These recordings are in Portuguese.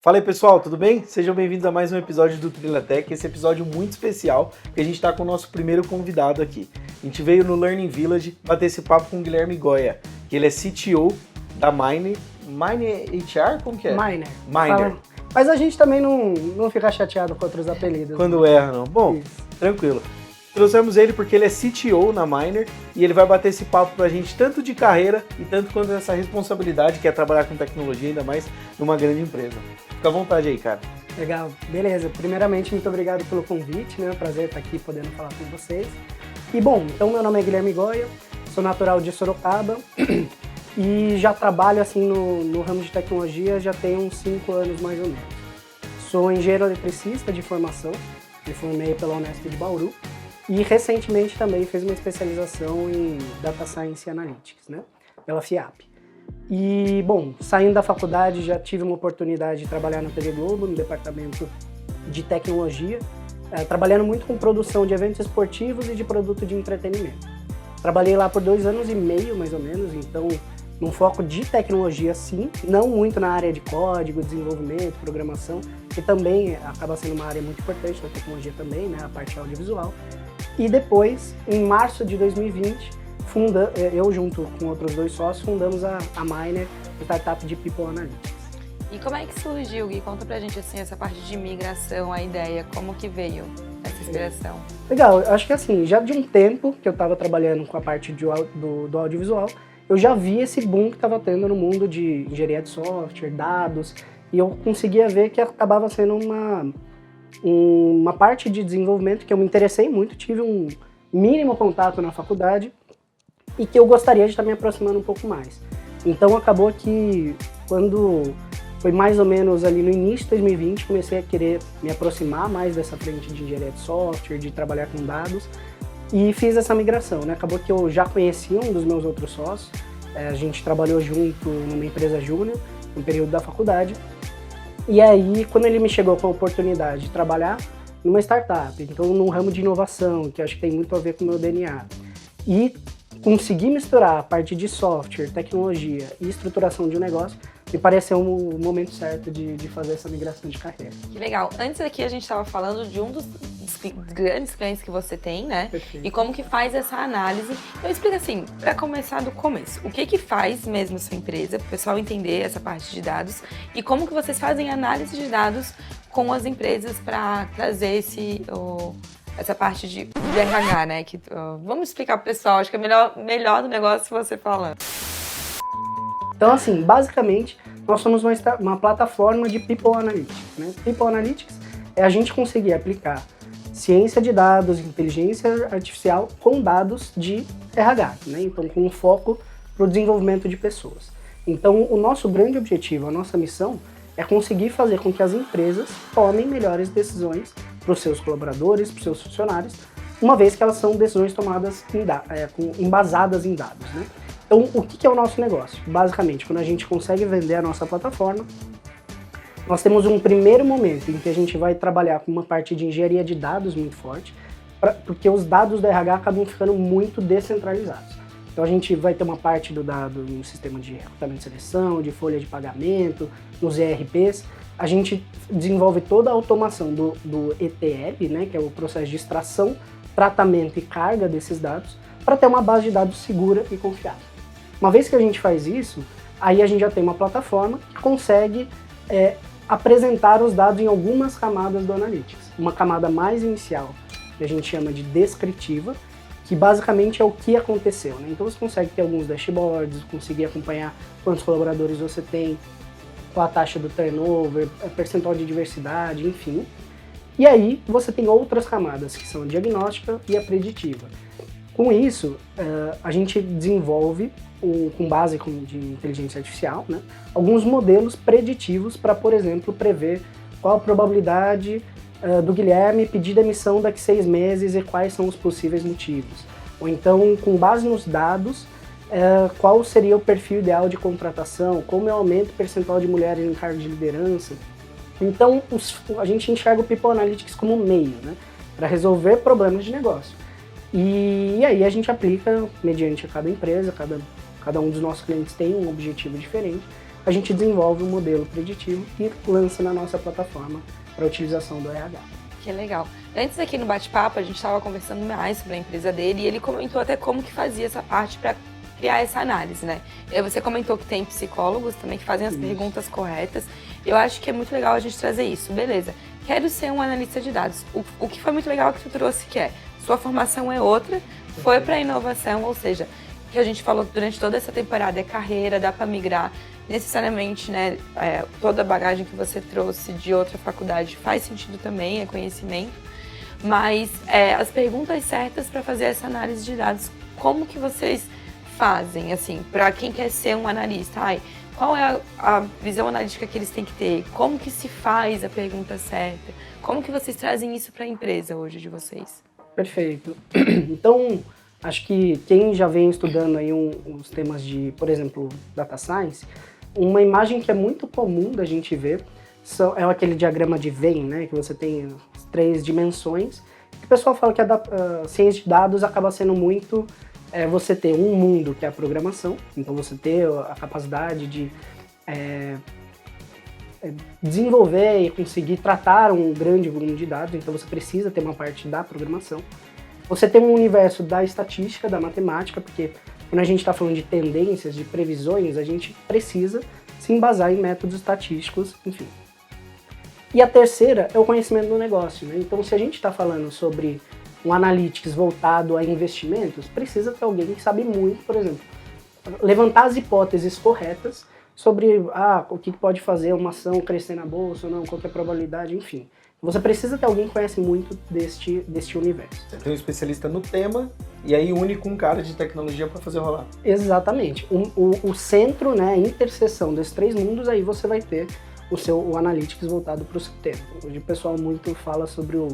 Fala aí pessoal, tudo bem? Sejam bem-vindos a mais um episódio do Trilhatec, esse episódio muito especial, porque a gente está com o nosso primeiro convidado aqui. A gente veio no Learning Village bater esse papo com o Guilherme Goya, que ele é CTO da Miner HR, como que é? Miner. Miner. Mas a gente também não fica chateado com outros apelidos. Quando erra, não. Bom, isso. Tranquilo. Trouxemos ele porque ele é CTO na Miner e ele vai bater esse papo pra gente tanto de carreira e tanto quanto essa responsabilidade que é trabalhar com tecnologia, ainda mais numa grande empresa. Fica à vontade aí, cara. Legal, beleza. Primeiramente, muito obrigado pelo convite, né? É um prazer estar aqui podendo falar com vocês. E bom, então meu nome é Guilherme Goya, sou natural de Sorocaba e já trabalho assim no ramo de tecnologia já tem uns 5 anos mais ou menos. Sou engenheiro eletricista de formação, me formei pela Unesp de Bauru e recentemente também fiz uma especialização em Data Science e Analytics, né? Pela FIAP. E, bom, saindo da faculdade já tive uma oportunidade de trabalhar na TV Globo, no departamento de tecnologia, trabalhando muito com produção de eventos esportivos e de produto de entretenimento. Trabalhei lá por 2 anos e meio, mais ou menos, então, num foco de tecnologia, sim, não muito na área de código, desenvolvimento, programação, que também acaba sendo uma área muito importante da tecnologia também, né, a parte audiovisual. E depois, em março de 2020, eu junto com outros 2 sócios, fundamos a Miner, startup de People Analytics. E como é que surgiu, Gui? Conta pra gente assim, essa parte de migração, a ideia, como que veio essa inspiração? Legal, eu acho que assim, já de um tempo que eu estava trabalhando com a parte do audiovisual, eu já vi esse boom que estava tendo no mundo de engenharia de software, dados, e eu conseguia ver que acabava sendo uma parte de desenvolvimento que eu me interessei muito, tive um mínimo contato na faculdade, e que eu gostaria de estar me aproximando um pouco mais. Então acabou que quando foi mais ou menos ali no início de 2020, comecei a querer me aproximar mais dessa frente de engenharia de software, de trabalhar com dados, e fiz essa migração, né? Acabou que eu já conhecia um dos meus outros sócios, a gente trabalhou junto numa empresa júnior, no período da faculdade, e aí quando ele me chegou com a oportunidade de trabalhar numa startup, então num ramo de inovação, que acho que tem muito a ver com o meu DNA, e conseguir misturar a parte de software, tecnologia e estruturação de um negócio, me pareceu o momento certo de fazer essa migração de carreira. Que legal. Antes aqui a gente estava falando de um dos grandes clientes que você tem, né? Perfeito. E como que faz essa análise. Então explica assim, para começar do começo, o que faz mesmo a sua empresa, para o pessoal entender essa parte de dados e como que vocês fazem análise de dados com as empresas para trazer essa parte de RH, né? Vamos explicar pro pessoal, acho que é melhor do negócio você falando. Então, assim, basicamente, nós somos uma plataforma de People Analytics, né? People Analytics é a gente conseguir aplicar ciência de dados, inteligência artificial com dados de RH, né? Então, com um foco para o desenvolvimento de pessoas. Então, o nosso grande objetivo, a nossa missão, é conseguir fazer com que as empresas tomem melhores decisões para os seus colaboradores, para os seus funcionários, uma vez que elas são decisões tomadas embasadas em dados, né? Então, o que é o nosso negócio? Basicamente, quando a gente consegue vender a nossa plataforma, nós temos um primeiro momento em que a gente vai trabalhar com uma parte de engenharia de dados muito forte, porque os dados do RH acabam ficando muito descentralizados. Então, a gente vai ter uma parte do dado no sistema de recrutamento e seleção, de folha de pagamento, nos ERPs. A gente desenvolve toda a automação do ETL, né, que é o processo de extração, tratamento e carga desses dados, para ter uma base de dados segura e confiável. Uma vez que a gente faz isso, aí a gente já tem uma plataforma que consegue apresentar os dados em algumas camadas do Analytics. Uma camada mais inicial, que a gente chama de descritiva, que basicamente é o que aconteceu, né? Então você consegue ter alguns dashboards, conseguir acompanhar quantos colaboradores você tem, qual a taxa do turnover, percentual de diversidade, enfim. E aí você tem outras camadas, que são a diagnóstica e a preditiva. Com isso, a gente desenvolve, com base de inteligência artificial, né, alguns modelos preditivos para, por exemplo, prever qual a probabilidade do Guilherme pedir demissão daqui a 6 meses e quais são os possíveis motivos. Ou então, com base nos dados, qual seria o perfil ideal de contratação, como eu aumento o percentual de mulheres em cargo de liderança. Então, a gente enxerga o People Analytics como um meio, né, para resolver problemas de negócio. E aí a gente aplica mediante cada empresa, cada um dos nossos clientes tem um objetivo diferente. A gente desenvolve um modelo preditivo e lança na nossa plataforma para utilização do RH. Que legal. Antes aqui no bate-papo, a gente estava conversando mais sobre a empresa dele e ele comentou até como que fazia essa parte para criar essa análise, né? E aí você comentou que tem psicólogos também que fazem as perguntas corretas. Eu acho que é muito legal a gente trazer isso. Beleza, quero ser um analista de dados. O que foi muito legal que tu trouxe que é, sua formação é outra, foi para inovação, ou seja, que a gente falou durante toda essa temporada é carreira, dá para migrar. Necessariamente, né, toda a bagagem que você trouxe de outra faculdade faz sentido também, é conhecimento, mas as perguntas certas para fazer essa análise de dados, como que vocês fazem, assim, para quem quer ser um analista? Qual é a visão analítica que eles têm que ter? Como que se faz a pergunta certa? Como que vocês trazem isso para a empresa hoje de vocês? Perfeito. Então, acho que quem já vem estudando aí os temas de, por exemplo, Data Science, uma imagem que é muito comum da gente ver é aquele diagrama de Venn, né? Que você tem as 3 dimensões. O pessoal fala que a ciência de dados acaba sendo muito você ter um mundo que é a programação, então você ter a capacidade de desenvolver e conseguir tratar um grande volume de dados, então você precisa ter uma parte da programação. Você tem um universo da estatística, da matemática, porque quando a gente está falando de tendências, de previsões, a gente precisa se embasar em métodos estatísticos, enfim. E a terceira é o conhecimento do negócio, né? Então, se a gente está falando sobre um analytics voltado a investimentos, precisa ter alguém que sabe muito, por exemplo, levantar as hipóteses corretas sobre o que pode fazer uma ação crescer na bolsa ou não, qual que é a probabilidade, enfim. Você precisa ter alguém que conhece muito deste universo. Você tem um especialista no tema e aí une com um cara de tecnologia para fazer rolar. Exatamente. O centro, né, a interseção desses 3 mundos, aí você vai ter o Analytics voltado para o seu tema. Hoje o pessoal muito fala sobre o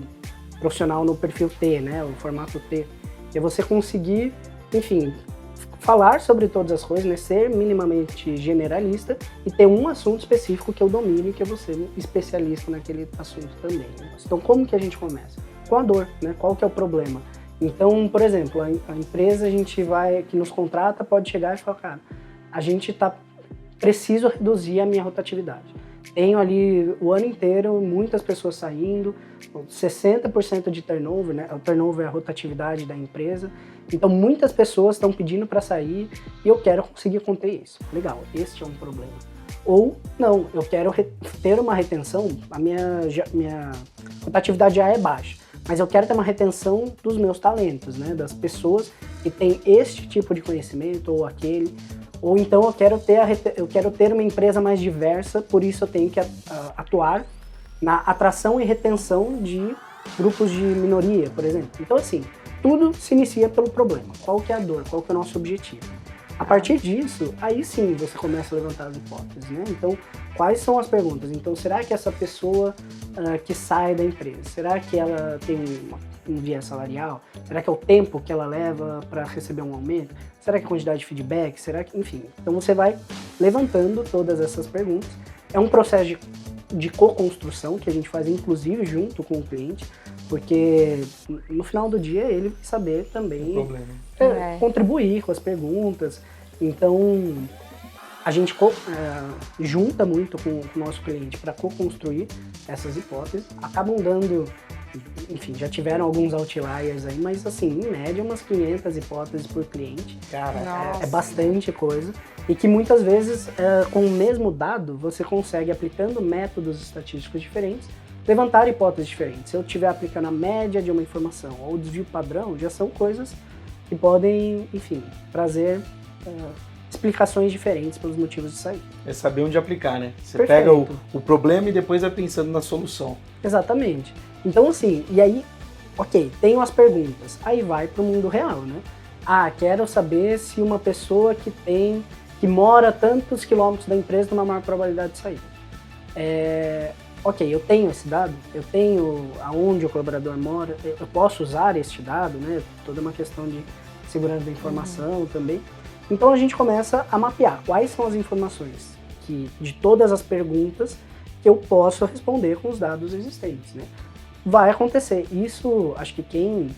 profissional no perfil T, né, o formato T. E é você conseguir, enfim, falar sobre todas as coisas, né, ser minimamente generalista e ter um assunto específico que eu domine, que eu vou ser especialista naquele assunto também. Então, como que a gente começa? Com a dor, né? Qual que é o problema? Então, por exemplo, a empresa que nos contrata pode chegar e falar, cara, preciso reduzir a minha rotatividade. Tenho ali o ano inteiro muitas pessoas saindo, 60% de turnover, né? O turnover é a rotatividade da empresa. Então, muitas pessoas estão pedindo para sair e eu quero conseguir conter isso. Legal, este é um problema. Ou, não, eu quero ter uma retenção, a minha rotatividade já é baixa, mas eu quero ter uma retenção dos meus talentos, né? Das pessoas que têm este tipo de conhecimento ou aquele. Ou então eu quero ter uma empresa mais diversa, por isso eu tenho que atuar na atração e retenção de grupos de minoria, por exemplo. Então, assim, tudo se inicia pelo problema. Qual que é a dor? Qual que é o nosso objetivo? A partir disso, aí sim você começa a levantar as hipóteses, né? Então, quais são as perguntas? Então, será que essa pessoa que sai da empresa, será que ela tem um viés salarial? Será que é o tempo que ela leva para receber um aumento? Será que é a quantidade de feedback? Será que, enfim. Então, você vai levantando todas essas perguntas. É um processo de co-construção que a gente faz, inclusive, junto com o cliente, porque no final do dia ele vai saber também contribuir com as perguntas. Então, a gente junta muito com o nosso cliente para co-construir essas hipóteses. Acabam dando, enfim, já tiveram alguns outliers aí, mas assim, em média umas 500 hipóteses por cliente. Cara, é bastante coisa. E que muitas vezes, com o mesmo dado, você consegue, aplicando métodos estatísticos diferentes, levantar hipóteses diferentes. Se eu estiver aplicando a média de uma informação ou o desvio padrão, já são coisas que podem, enfim, trazer explicações diferentes pelos motivos de sair. É saber onde aplicar, né? Você Perfeito. pega o problema e depois vai pensando na solução. Exatamente. Então, assim, e aí, ok, tenho as perguntas. Aí vai para o mundo real, né? Quero saber se uma pessoa que mora a tantos quilômetros da empresa tem uma maior probabilidade de sair. Ok, eu tenho esse dado, eu tenho aonde o colaborador mora, eu posso usar este dado, né? Toda uma questão de segurança da informação também. Então a gente começa a mapear quais são as informações de todas as perguntas que eu posso responder com os dados existentes, né? Vai acontecer. Isso, acho que quem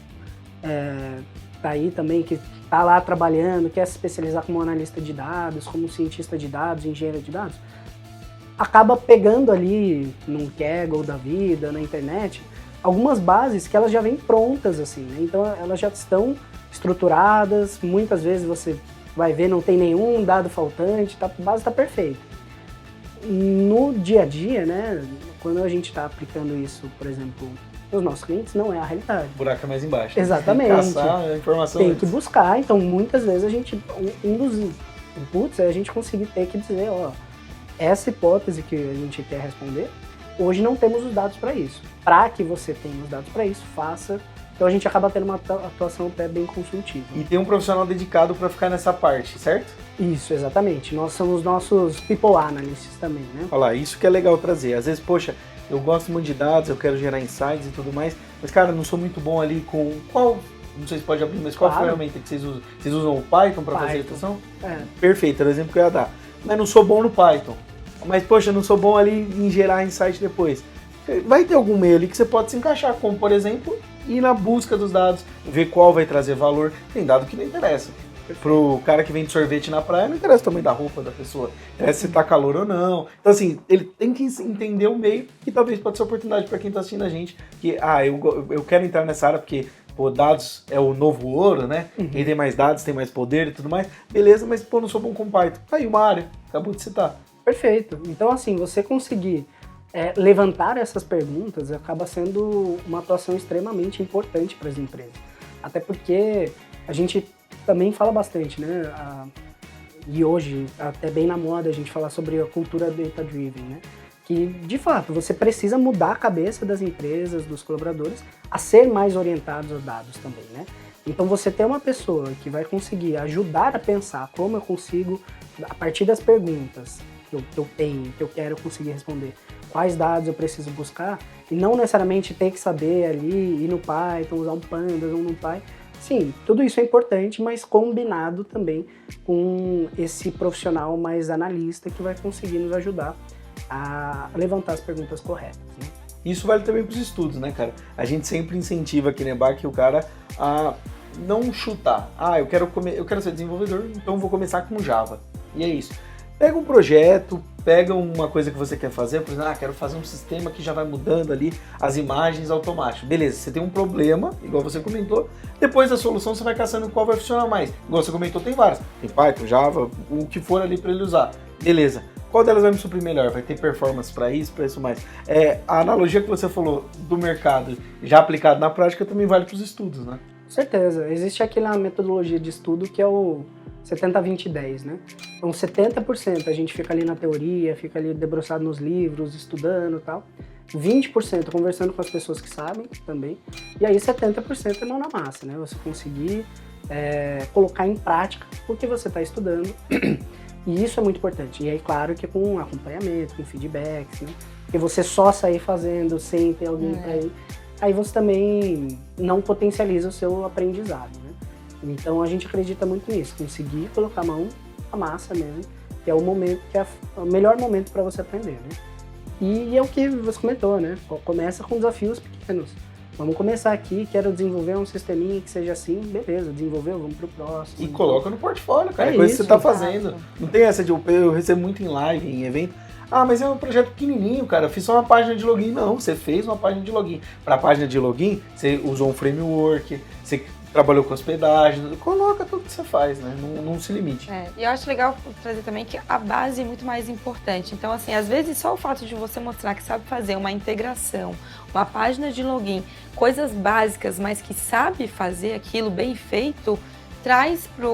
tá aí também, que tá lá trabalhando, quer se especializar como analista de dados, como cientista de dados, engenheiro de dados, acaba pegando ali num Kaggle da vida, na internet, algumas bases que elas já vêm prontas, assim, né? Então elas já estão estruturadas, muitas vezes você vai ver, não tem nenhum dado faltante, a base está perfeita. No dia a dia, né, quando a gente está aplicando isso, por exemplo, nos nossos clientes, não é a realidade. O buraco é mais embaixo. Exatamente. Tem que caçar a informação Tem antes. que buscar, então muitas vezes a gente, um dos inputs é a gente conseguir ter que dizer, ó, essa hipótese que a gente quer responder, hoje não temos os dados para isso. Para que você tenha os dados para isso, faça. Então a gente acaba tendo uma atuação até bem consultiva. E tem um profissional dedicado para ficar nessa parte, certo? Isso, exatamente. Nós somos nossos people analysts também, né? Olha lá, isso que é legal trazer. Às vezes, poxa, eu gosto muito de dados, eu quero gerar insights e tudo mais, mas, cara, não sou muito bom ali com qual... Não sei se pode abrir, mas qual ferramenta que vocês usam? Vocês usam o Python para fazer a extração? Perfeito, era o exemplo que eu ia dar. Mas não sou bom no Python. Mas, poxa, não sou bom ali em gerar insight depois. Vai ter algum meio ali que você pode se encaixar, como, por exemplo, ir na busca dos dados, ver qual vai trazer valor. Tem dado que não interessa. Pro cara que vende sorvete na praia, não interessa o tamanho da roupa da pessoa. Interessa se tá calor ou não. Então, assim, ele tem que entender o meio, que talvez pode ser oportunidade para quem tá assistindo a gente, que, eu quero entrar nessa área porque, pô, dados é o novo ouro, né? Quem tem mais dados tem mais poder e tudo mais. Beleza, mas, pô, não sou bom com Python. Tá aí uma área, acabou de citar. Perfeito. Então, assim, você conseguir levantar essas perguntas acaba sendo uma atuação extremamente importante para as empresas. Até porque a gente também fala bastante, né? E hoje, até bem na moda, a gente falar sobre a cultura data-driven, né? Que, de fato, você precisa mudar a cabeça das empresas, dos colaboradores, a ser mais orientados aos dados também, né? Então, você ter uma pessoa que vai conseguir ajudar a pensar como eu consigo, a partir das perguntas que eu tenho, que eu quero conseguir responder, quais dados eu preciso buscar, e não necessariamente ter que saber ali, ir no Python, usar um Pandas ou um NumPy. Sim, tudo isso é importante, mas combinado também com esse profissional mais analista que vai conseguir nos ajudar a levantar as perguntas corretas, né? Isso vale também para os estudos, né, cara? A gente sempre incentiva aqui na EBAC o cara a não chutar. Eu quero ser desenvolvedor, então vou começar com Java. E é isso. Pega um projeto, pega uma coisa que você quer fazer, por exemplo, quero fazer um sistema que já vai mudando ali as imagens automático. Beleza, você tem um problema, igual você comentou, depois da solução você vai caçando qual vai funcionar mais. Igual você comentou, tem várias. Tem Python, Java, o que for ali para ele usar. Beleza. Qual delas vai me suprir melhor? Vai ter performance para isso mais? A analogia que você falou do mercado já aplicado na prática também vale para os estudos, né? Com certeza. Existe aquela metodologia de estudo que é o 70-20-10, né? Então 70% a gente fica ali na teoria, fica ali debruçado nos livros, estudando e tal. 20% conversando com as pessoas que sabem também. E aí 70% é mão na massa, né? Você conseguir colocar em prática o que você está estudando. E isso é muito importante. E aí, claro que com acompanhamento, com feedbacks, né? Porque você só sair fazendo sem ter alguém para ir, aí você também não potencializa o seu aprendizado, né? Então a gente acredita muito nisso, conseguir colocar a mão na massa mesmo, que é o momento, que é o melhor momento para você aprender, né? E é o que você comentou, né? Começa com desafios pequenos. Vamos começar aqui, quero desenvolver um sisteminha que seja assim, beleza, desenvolveu, vamos pro próximo. E coloca no portfólio, cara, é coisa que você tá fazendo. Não tem essa de eu recebo muito em live, em evento. Mas é um projeto pequenininho, cara, eu fiz só uma página de login. Não, você fez uma página de login. Para a página de login, você usou um framework, você trabalhou com hospedagem, coloca tudo que você faz, né? Não se limite. E eu acho legal trazer também que a base é muito mais importante. Então, assim, às vezes só o fato de você mostrar que sabe fazer uma integração, uma página de login, coisas básicas, mas que sabe fazer aquilo bem feito, traz para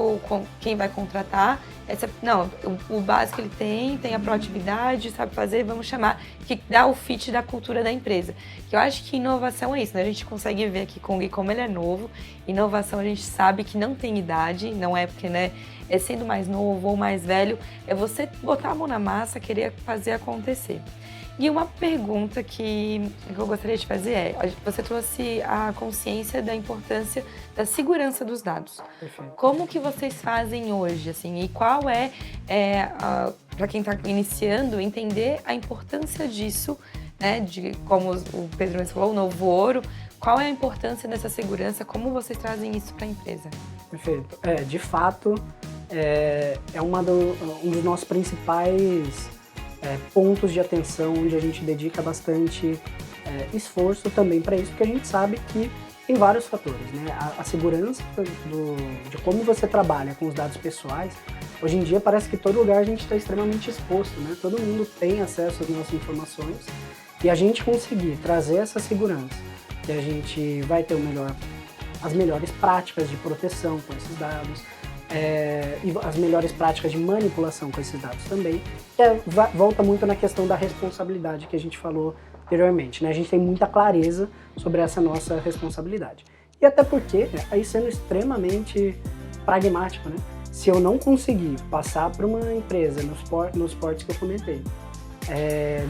quem vai contratar o básico ele tem a proatividade, sabe fazer, vamos chamar, que dá o fit da cultura da empresa. Que eu acho que inovação é isso, né? A gente consegue ver aqui com o Gui como ele é novo. Inovação a gente sabe que não tem idade, não é porque, né, é sendo mais novo ou mais velho, é você botar a mão na massa, querer fazer acontecer. E uma pergunta que eu gostaria de fazer você trouxe a consciência da importância da segurança dos dados. Perfeito. Como que vocês fazem hoje, assim, e qual para quem está iniciando, entender a importância disso, né, de como o Pedro mesmo falou, o novo ouro, Qual é a importância dessa segurança? Como vocês trazem isso para a empresa? Perfeito. De fato, é um dos nossos principais pontos de atenção, onde a gente dedica bastante esforço também para isso, porque a gente sabe que tem vários fatores, né? A segurança de como você trabalha com os dados pessoais, hoje em dia parece que todo lugar a gente está extremamente exposto, né? Todo mundo tem acesso às nossas informações e a gente conseguir trazer essa segurança, que a gente vai ter as melhores práticas de proteção com esses dados, e as melhores práticas de manipulação com esses dados também, volta muito na questão da responsabilidade que a gente falou anteriormente, né? A gente tem muita clareza sobre essa nossa responsabilidade. E até porque, aí sendo extremamente pragmático, né? Se eu não conseguir passar para uma empresa nos portos que eu comentei,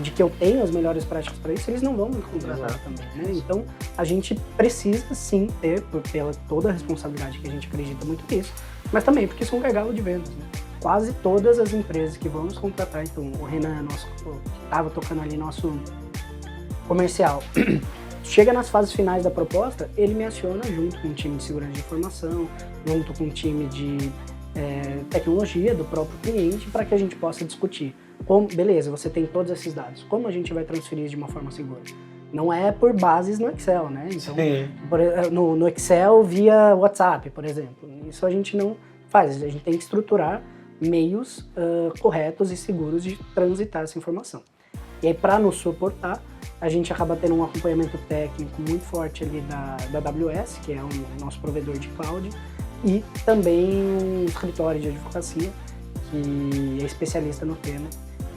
de que eu tenho as melhores práticas para isso, eles não vão me contratar também, né? Então, a gente precisa sim ter, pela toda a responsabilidade que a gente acredita muito nisso, mas também porque isso é um gargalo de vendas, né? Quase todas as empresas que vão nos contratar, então o Renan, que estava tocando ali nosso comercial, chega nas fases finais da proposta, ele me aciona junto com o time de segurança de informação, junto com o time de tecnologia do próprio cliente, para que a gente possa discutir. Beleza, você tem todos esses dados, como a gente vai transferir de uma forma segura? Não é por bases no Excel, né? Então, no Excel via WhatsApp, por exemplo. Isso a gente não faz, a gente tem que estruturar meios corretos e seguros de transitar essa informação. E aí, para nos suportar, a gente acaba tendo um acompanhamento técnico muito forte ali da AWS, que é o nosso provedor de cloud, e também um escritório de advocacia, que é especialista no tema,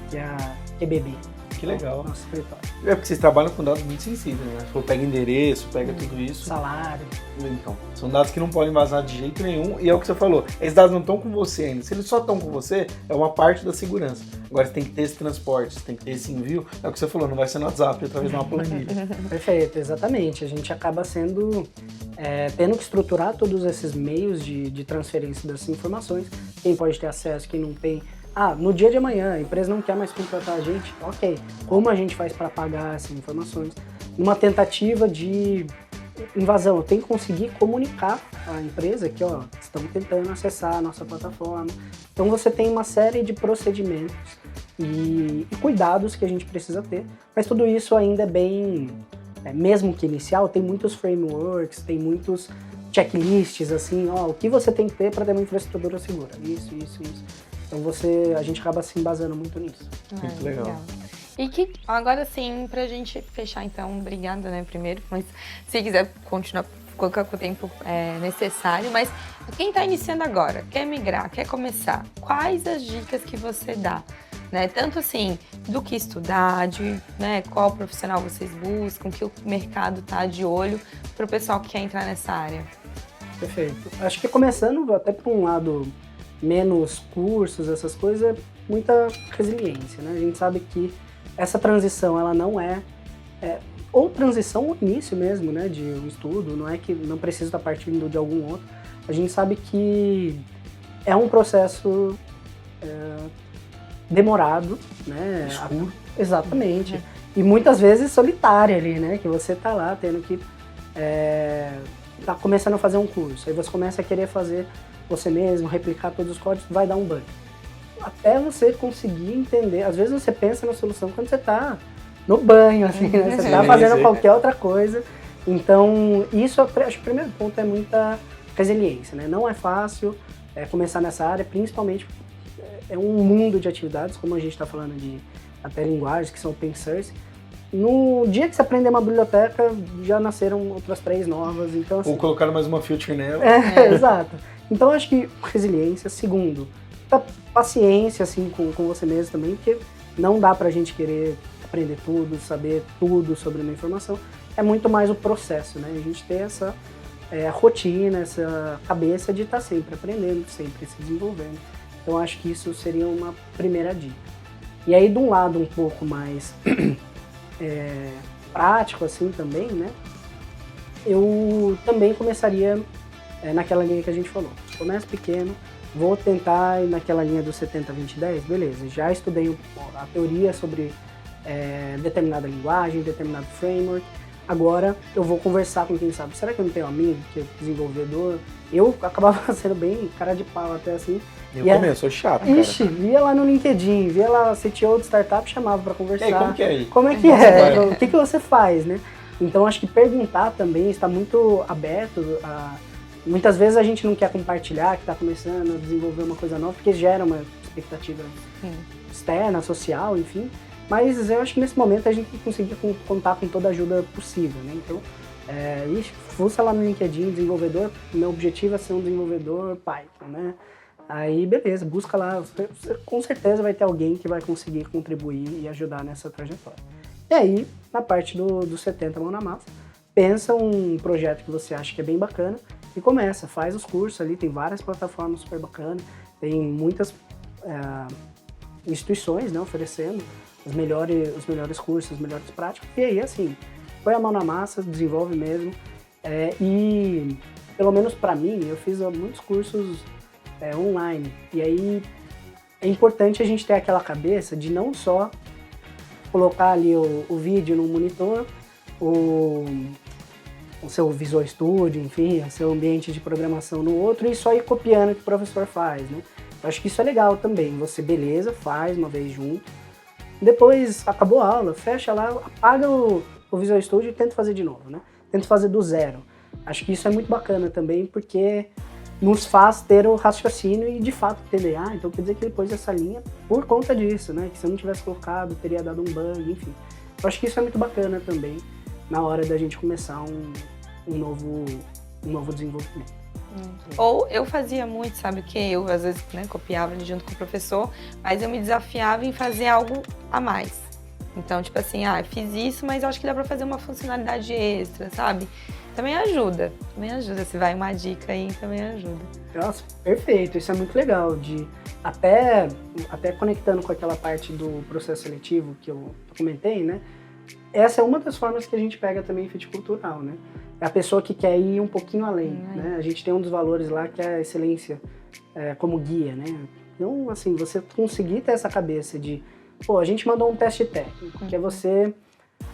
que é a QBB. Que legal. Nosso escritório. É porque vocês trabalham com dados muito sensíveis, né? Se for pega endereço, pega tudo isso. Salário. Então, são dados que não podem vazar de jeito nenhum, e é o que você falou, esses dados não estão com você ainda. Se eles só estão com você, é uma parte da segurança. Agora, você tem que ter esse transporte, você tem que ter esse envio, é o que você falou, não vai ser no WhatsApp, através de uma planilha. Perfeito, exatamente. A gente acaba tendo que estruturar todos esses meios de transferência dessas informações, quem pode ter acesso, quem não tem. No dia de amanhã, a empresa não quer mais contratar a gente, ok. Como a gente faz para pagar essas informações? Numa tentativa de invasão, eu tenho que conseguir comunicar à empresa que, estão tentando acessar a nossa plataforma. Então você tem uma série de procedimentos e cuidados que a gente precisa ter, mas tudo isso ainda é bem, mesmo que inicial, tem muitos frameworks, tem muitos checklists, assim, o que você tem que ter para ter uma infraestrutura segura, isso. Então a gente acaba se embasando muito nisso. Muito legal. E que agora sim, pra gente fechar então, obrigada, né, primeiro, mas se quiser continuar, colocar o tempo necessário, mas quem tá iniciando agora, quer migrar, quer começar, quais as dicas que você dá? Né? Tanto assim, do que estudar, qual profissional vocês buscam, que o mercado tá de olho para o pessoal que quer entrar nessa área? Perfeito. Acho que começando até por um lado menos cursos, essas coisas, é muita resiliência, né? A gente sabe que essa transição, ela não ou transição ou início mesmo, né, de um estudo, não é que não precisa estar partindo de algum outro. A gente sabe que é um processo demorado, né? Escuro. Exatamente. E muitas vezes solitário ali, né? Que você tá lá tendo que tá começando a fazer um curso, aí você começa a querer fazer você mesmo, replicar todos os códigos, vai dar um bug. Até você conseguir entender, às vezes você pensa na solução quando você tá no banho, assim, né? Você tá fazendo qualquer outra coisa. Então, isso, acho que o primeiro ponto é muita resiliência, né? Não é fácil começar nessa área, principalmente é um mundo de atividades, como a gente está falando de até linguagens que são open source. No dia que você aprender uma biblioteca, já nasceram outras 3 novas, então assim... Ou colocaram mais uma feature nela. Exato. Então acho que resiliência. Segundo, paciência assim com você mesmo também, porque não dá pra gente querer aprender tudo, saber tudo sobre uma informação. É muito mais o processo, né? A gente ter essa rotina, essa cabeça de estar sempre aprendendo, sempre se desenvolvendo. Então acho que isso seria uma primeira dica. E aí, de um lado um pouco mais prático assim também, né? Eu também começaria naquela linha que a gente falou. Começa pequeno, vou tentar ir naquela linha do 70-20-10, beleza. Já estudei a teoria sobre determinada linguagem, determinado framework. agora eu vou conversar com quem sabe. Será que eu não tenho um amigo que é desenvolvedor? Eu acabava sendo bem cara de pau até assim. Eu também, eu sou chato, cara. Ixi, via lá no LinkedIn, via lá CTO de startup, chamava pra conversar. E aí, como que é aí? Como é que é? O que você faz, né? Então acho que perguntar também está muito aberto. Muitas vezes a gente não quer compartilhar, que está começando a desenvolver uma coisa nova, porque gera uma expectativa externa, social, enfim. Mas eu acho que nesse momento a gente conseguir contar com toda a ajuda possível, né? Então, fuça lá no LinkedIn, desenvolvedor, meu objetivo é ser um desenvolvedor Python, né? Aí, beleza, busca lá, com certeza vai ter alguém que vai conseguir contribuir e ajudar nessa trajetória. E aí, na parte do 70 mão na massa, pensa um projeto que você acha que é bem bacana e começa, faz os cursos ali, tem várias plataformas super bacanas, tem muitas instituições, né, oferecendo os melhores cursos, as melhores práticas, e aí, assim, põe a mão na massa, desenvolve mesmo, e pelo menos para mim, eu fiz muitos cursos online, e aí é importante a gente ter aquela cabeça de não só colocar ali o vídeo no monitor, o seu Visual Studio, enfim, o seu ambiente de programação no outro e só ir copiando o que o professor faz, né? Eu acho que isso é legal também, você, beleza, faz uma vez junto, depois acabou a aula, fecha lá, apaga o Visual Studio e tenta fazer de novo, né? Tenta fazer do zero. Acho que isso é muito bacana também, porque nos faz ter o raciocínio e de fato entender, então quer dizer que ele pôs essa linha por conta disso, né? Que se eu não tivesse colocado, teria dado um bug, enfim. Eu acho que isso é muito bacana também na hora da gente começar um novo desenvolvimento. Ou eu fazia muito, sabe o que? Eu às vezes copiava ali junto com o professor, mas eu me desafiava em fazer algo a mais. Então, tipo assim, fiz isso, mas acho que dá pra fazer uma funcionalidade extra, sabe? Também ajuda. Se vai uma dica aí, também ajuda. Nossa, perfeito. Isso é muito legal. Até conectando com aquela parte do processo seletivo que eu comentei, né? Essa é uma das formas que a gente pega também em fit cultural, né? É a pessoa que quer ir um pouquinho além, né? A gente tem um dos valores lá que é a excelência como guia, né? Então, assim, você conseguir ter essa cabeça de... a gente mandou um teste técnico, que é você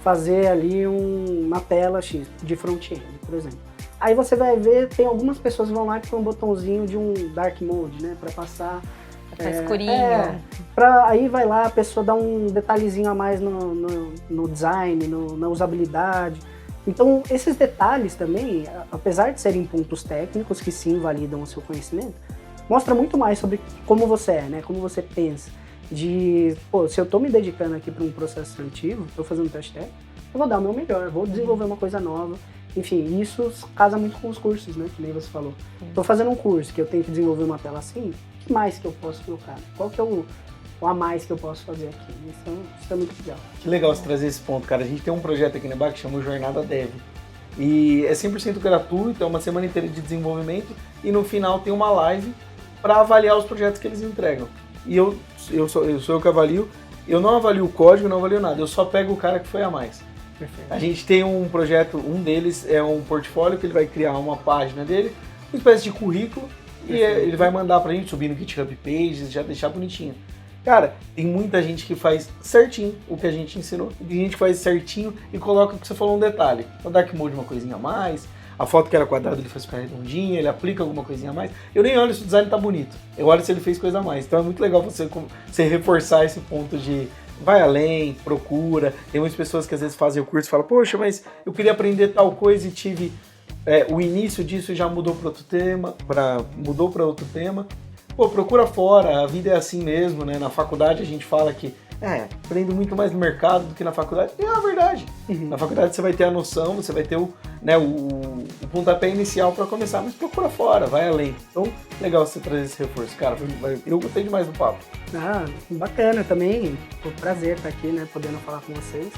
fazer ali uma tela X de front-end, por exemplo. Aí você vai ver, tem algumas pessoas que vão lá que tem um botãozinho de um dark mode, né? Pra passar... Tá escurinho. Aí vai lá, a pessoa dá um detalhezinho a mais no design, na usabilidade. Então, esses detalhes também, apesar de serem pontos técnicos que sim validam o seu conhecimento, mostra muito mais sobre como você é, né? Como você pensa. Se eu tô me dedicando aqui para um processo seletivo, tô fazendo teste técnico, eu vou dar o meu melhor, vou desenvolver uma coisa nova. Enfim, isso casa muito com os cursos, né? Que nem você falou. Tô fazendo um curso que eu tenho que desenvolver uma tela assim, o que mais que eu posso colocar? Qual que é o a mais que eu posso fazer aqui? Isso é muito legal. Que legal você trazer esse ponto, cara. A gente tem um projeto aqui na BAC que chama Jornada Dev. E é 100% gratuito, é uma semana inteira de desenvolvimento e no final tem uma live para avaliar os projetos que eles entregam. E eu sou eu que avalio, eu não avalio o código, não avalio nada, eu só pego o cara que foi a mais. Perfeito. A gente tem um projeto, um deles é um portfólio que ele vai criar uma página dele, uma espécie de currículo, e ele vai mandar pra gente subir no GitHub Pages, já deixar bonitinho. Cara, tem muita gente que faz certinho o que a gente ensinou, e tem gente que faz certinho e coloca o que você falou um detalhe. O Dark Mode uma coisinha a mais, a foto que era quadrada ele faz ficar redondinha, ele aplica alguma coisinha a mais. Eu nem olho se o design tá bonito, eu olho se ele fez coisa a mais. Então é muito legal você reforçar esse ponto de vai além, procura. Tem muitas pessoas que às vezes fazem o curso e falam, poxa, mas eu queria aprender tal coisa e tive o início disso e já mudou para outro tema, mudou para outro tema. Pô, procura fora, a vida é assim mesmo, né? Na faculdade a gente fala que aprendo muito mais no mercado do que na faculdade. E é a verdade. Na faculdade você vai ter a noção, você vai ter o pontapé inicial para começar, mas procura fora, vai além. Então, legal você trazer esse reforço. Cara, eu gostei demais do papo. Ah, bacana também. Foi um prazer estar aqui, né? Podendo falar com vocês.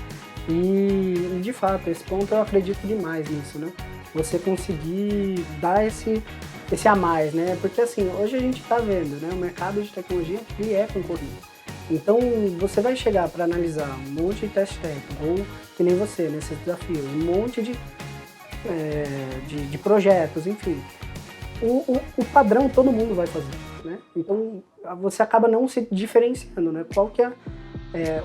E, de fato, esse ponto eu acredito demais nisso, né? Você conseguir dar esse a mais, né? Porque assim, hoje a gente está vendo, né? O mercado de tecnologia, ele é concorrido. Então, você vai chegar para analisar um monte de teste técnico, ou que nem você, nesses desafios, um monte de projetos, enfim. O padrão todo mundo vai fazer, né? Então, você acaba não se diferenciando, né? Qual que é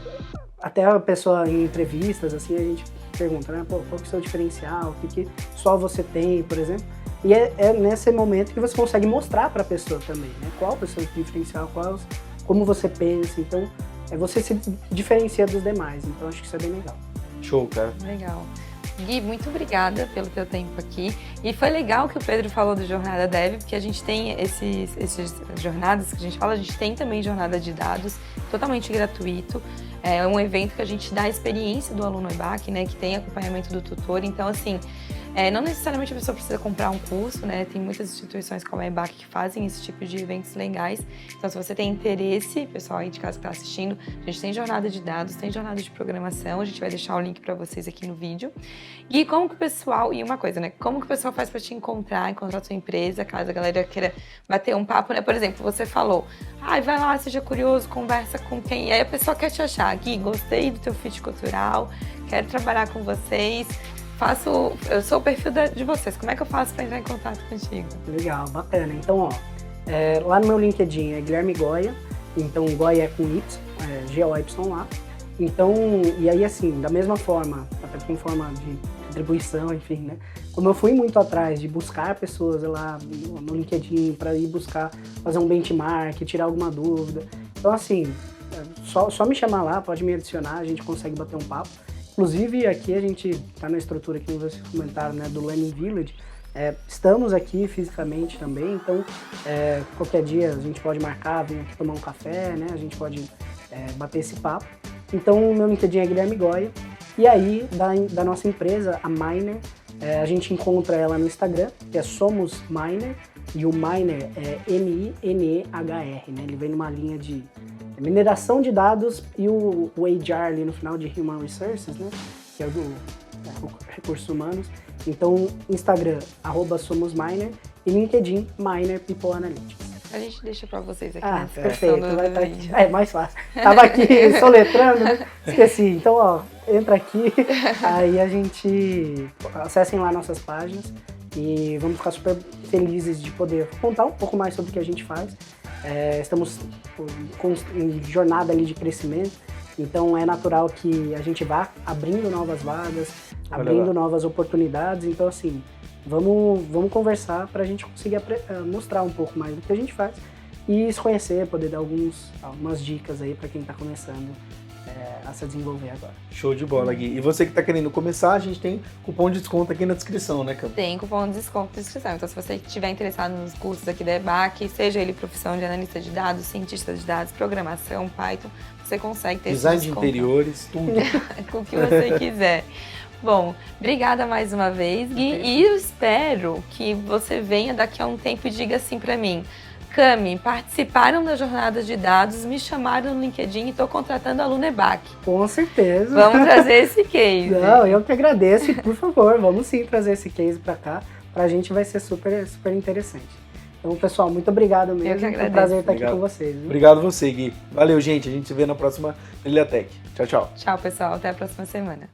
até a pessoa em entrevistas, assim, a gente pergunta, né, pô, qual que é o seu diferencial, o que só você tem, por exemplo. E é nesse momento que você consegue mostrar para a pessoa também, né, qual é o seu diferencial, como você pensa. Então, você se diferencia dos demais. Então, acho que isso é bem legal. Show, cara. Legal. Gui, muito obrigada pelo teu tempo aqui. E foi legal que o Pedro falou do Jornada Dev, porque a gente tem esses jornadas que a gente fala, a gente tem também jornada de dados, totalmente gratuito. É um evento que a gente dá a experiência do aluno EBAC, né, que tem acompanhamento do tutor. Então, assim, não necessariamente a pessoa precisa comprar um curso, né? Tem muitas instituições como a EBAC que fazem esse tipo de eventos legais. Então, se você tem interesse, pessoal aí de casa que está assistindo, a gente tem jornada de dados, tem jornada de programação, a gente vai deixar o link para vocês aqui no vídeo. E como que o pessoal, e uma coisa, né? Como que o pessoal faz para te encontrar a sua empresa, caso a galera queira bater um papo, né? Por exemplo, você falou, vai lá, seja curioso, conversa com quem. E aí a pessoa quer te achar, Gui, gostei do teu fit cultural, quero trabalhar com vocês. Eu sou o perfil de vocês, como é que eu faço para entrar em contato contigo? Legal, bacana. Então, lá no meu LinkedIn é Guilherme Goya, então Goya é com Y, G-O-Y lá. Então, e aí assim, da mesma forma, até com forma de atribuição, enfim, né? Como eu fui muito atrás de buscar pessoas lá no LinkedIn para ir buscar, fazer um benchmark, tirar alguma dúvida. Então, assim, só me chamar lá, pode me adicionar, a gente consegue bater um papo. Inclusive, aqui a gente está na estrutura que vocês comentaram, né, do Learning Village. Estamos aqui fisicamente também, então qualquer dia a gente pode marcar, vir aqui tomar um café, né, a gente pode bater esse papo. Então, o meu LinkedIn é Guilherme Goya. E aí, da nossa empresa, a Miner, a gente encontra ela no Instagram, que é Somos Miner, e o Miner é M-I-N-E-H-R, né? Ele vem numa linha de mineração de dados e o HR ali no final de Human Resources, né? Que é o do recursos humanos. Então, Instagram, @SomosMiner, e LinkedIn, Miner People Analytics. A gente deixa pra vocês aqui na descrição perfeito, do vai estar aqui. vídeo. Mais fácil. Tava aqui soletrando, né? Esqueci. Então, ó, entra aqui, aí a gente acessem lá nossas páginas e vamos ficar super felizes de poder contar um pouco mais sobre o que a gente faz. Estamos em jornada ali de crescimento, então é natural que a gente vá abrindo novas vagas, abrindo novas oportunidades. Então, assim, vamos conversar para a gente conseguir mostrar um pouco mais do que a gente faz e se conhecer, poder dar algumas dicas aí para quem está começando a se desenvolver agora. Show de bola, Gui. E você que está querendo começar, a gente tem cupom de desconto aqui na descrição, né, Cam? Tem cupom de desconto na descrição. Então, se você estiver interessado nos cursos aqui da EBAC, seja ele profissão de analista de dados, cientista de dados, programação, Python, você consegue ter esse design desconto. de interiores, tudo. Com o que você quiser. Bom, obrigada mais uma vez, Gui, e eu espero que você venha daqui a um tempo e diga assim pra mim: Cami, participaram da jornada de dados, me chamaram no LinkedIn e estou contratando a aluno EBAC. Com certeza. Vamos trazer esse case. Não, eu que agradeço e, por favor, vamos sim trazer esse case pra cá. Pra gente vai ser super, super interessante. Então, pessoal, muito obrigado mesmo. Eu que agradeço. É um prazer estar aqui com vocês. Viu? Obrigado você, Gui. Valeu, gente. A gente se vê na próxima Trilhatec. Tchau, tchau. Tchau, pessoal. Até a próxima semana.